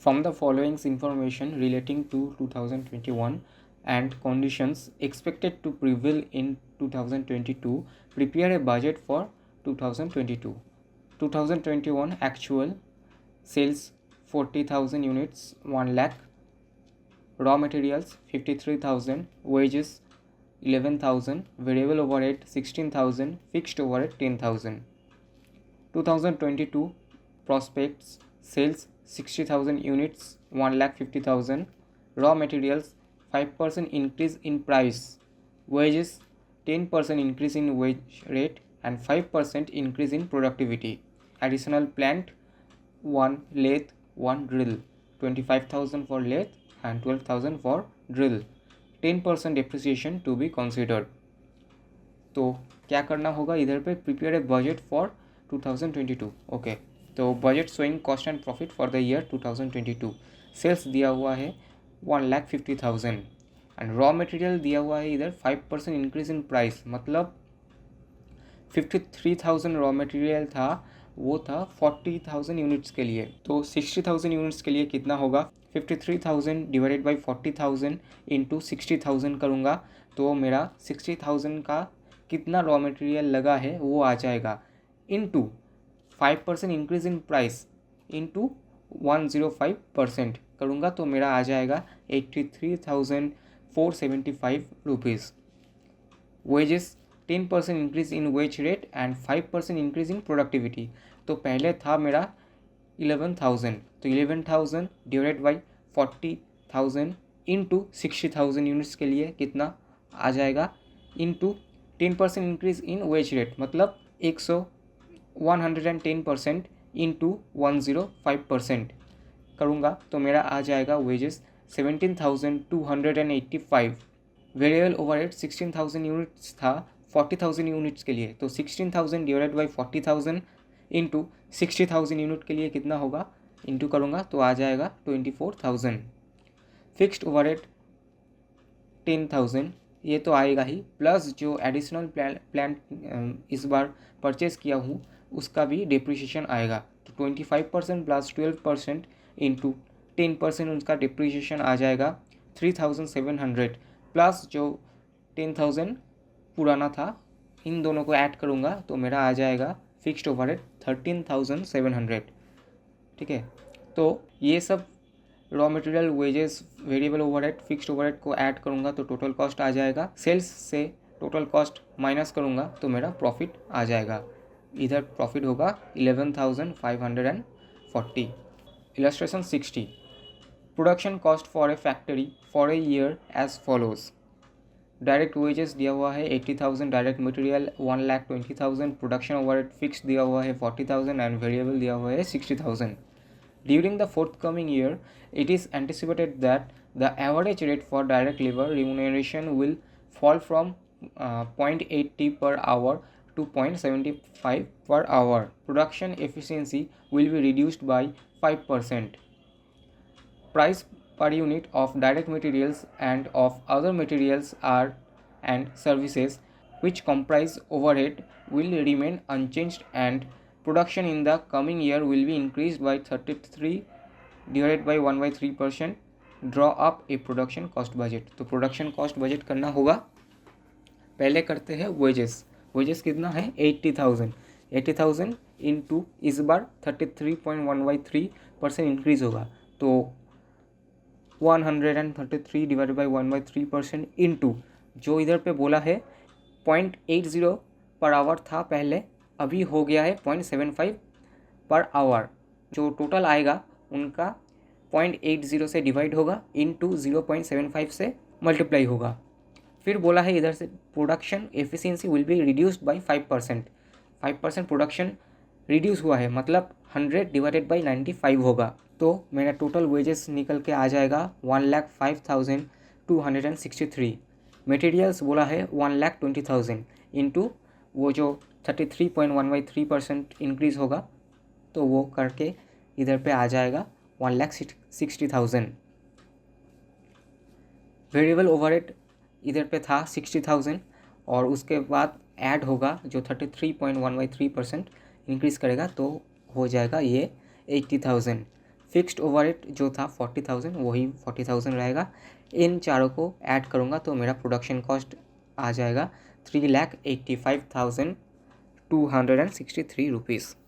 From the following information relating to 2021 and conditions expected to prevail in 2022, prepare a budget for 2022. 2021 actual sales 40,000 units, 1 lakh. Raw materials 53,000, wages 11,000, variable overhead 16,000, fixed overhead 10,000. 2022 prospects sales 60,000 units, 1,50,000. Raw materials 5% increase in price, wages 10% increase in wage rate, and 5% increase in productivity. Additional plant 1 lathe, 1 drill, 25,000 for lathe and 12,000 for drill. 10% depreciation to be considered. तो क्या करना होगा इधर पे, prepare a budget for 2022. Okay, तो budget showing cost and profit for the year 2022. Sales दिया हुआ है 1,50,000 एंड रॉ मटेरियल दिया हुआ है इधर 5% इंक्रीज इन प्राइस, मतलब 53,000 रॉ मटेरियल था, वो था 40,000 यूनिट्स के लिए. तो 60,000 यूनिट्स के लिए कितना होगा, 53,000 डिवाइडेड बाई 40,000 इंटू 60,000 करूँगा तो मेरा 60,000 का कितना रॉ मटेरियल लगा है वो आ जाएगा, into 5% increase in price into 105% करूँगा तो मेरा आ जाएगा 83,475 rupees. Wages 10% increase in wage rate and 5% increase in productivity. तो पहले था मेरा 11,000, तो 11,000 डिवाइडेड बाई 40,000 इंटू 60,000 यूनिट्स के लिए कितना आ जाएगा, into 10% increase in wage rate, मतलब 110% इंटू 105% करूँगा तो मेरा आ जाएगा वेजेस 17,285. वेरिएबल ओवरहेड 16,000 यूनिट्स था 40,000 यूनिट्स के लिए, तो 16,000 डिवाइडेड बाई 40,000 इंटू 60,000 यूनिट के लिए कितना होगा, इंटू करूँगा तो आ जाएगा 24,000. फिक्स्ड ओवरहेड 10,000, ये तो आएगा ही, प्लस जो एडिशनल प्लान इस बार परचेस किया हूँ उसका भी डिप्रिसिएशन आएगा. तो 25% प्लस 12% इंटू 10% उसका डिप्रिसिएशन आ जाएगा 3,700, प्लस जो 10,000 पुराना था, इन दोनों को ऐड करूँगा तो मेरा आ जाएगा फिक्स्ड ओवरहेड 13,700. ठीक है, तो ये सब raw material, wages, variable overhead, fixed overhead को ऐड करूँगा तो टोटल कॉस्ट आ जाएगा. सेल्स से टोटल कॉस्ट माइनस करूँगा तो मेरा प्रॉफिट आ जाएगा. इधर प्रॉफिट होगा 11,540. Illustration 60. Production cost for a factory for a year as follows. Direct wages दिया हुआ है 80,000, direct material 1,20,000, production overhead fix दिया हुआ है 40,000 एंड वेरिएबल दिया हुआ है 60,000. During the forthcoming year, it is anticipated that the average rate for direct labor remuneration will fall from 0.80 per hour to 0.75 per hour. Production efficiency will be reduced by 5%. Price per unit of direct materials and of other materials and services which comprise overhead will remain unchanged, and production in the coming year will be increased by 33 divided by 1/3%. Draw up a production cost budget. तो production cost budget करना होगा. पहले करते हैं wages. Wages कितना है 80,000. 80,000 into इस बार 33.1/3% increase होगा, तो 133 डिवाइडेड बाई 1/3% इंटू जो इधर पे बोला है 0.80 पर आवर था पहले, अभी हो गया है 0.75 पर आवर. जो टोटल आएगा उनका 0.80 से डिवाइड होगा इंटू 0.75 से मल्टीप्लाई होगा. फिर बोला है इधर से production efficiency will be reduced by 5%. 5% production reduce हुआ है, मतलब 100 डिवाइडेड बाई 95 होगा. तो मेरा टोटल वेजेस निकल के आ जाएगा 1,05,263. मटेरियल्स बोला है 1,20,000 इंटू वो जो 33.1/3% इंक्रीज़ होगा, तो वो करके इधर पे आ जाएगा 1,60,000. वेरिएबल ओवरहेड इधर पे था 60,000 और उसके बाद ऐड होगा जो 33.1/3% इंक्रीज़ करेगा, तो हो जाएगा ये 80,000. फिक्स्ड ओवरहेड जो था 40,000 वही 40,000 रहेगा। इन चारों को ऐड करूँगा तो मेरा प्रोडक्शन कॉस्ट आ जाएगा 3,85,263 रुपीज़।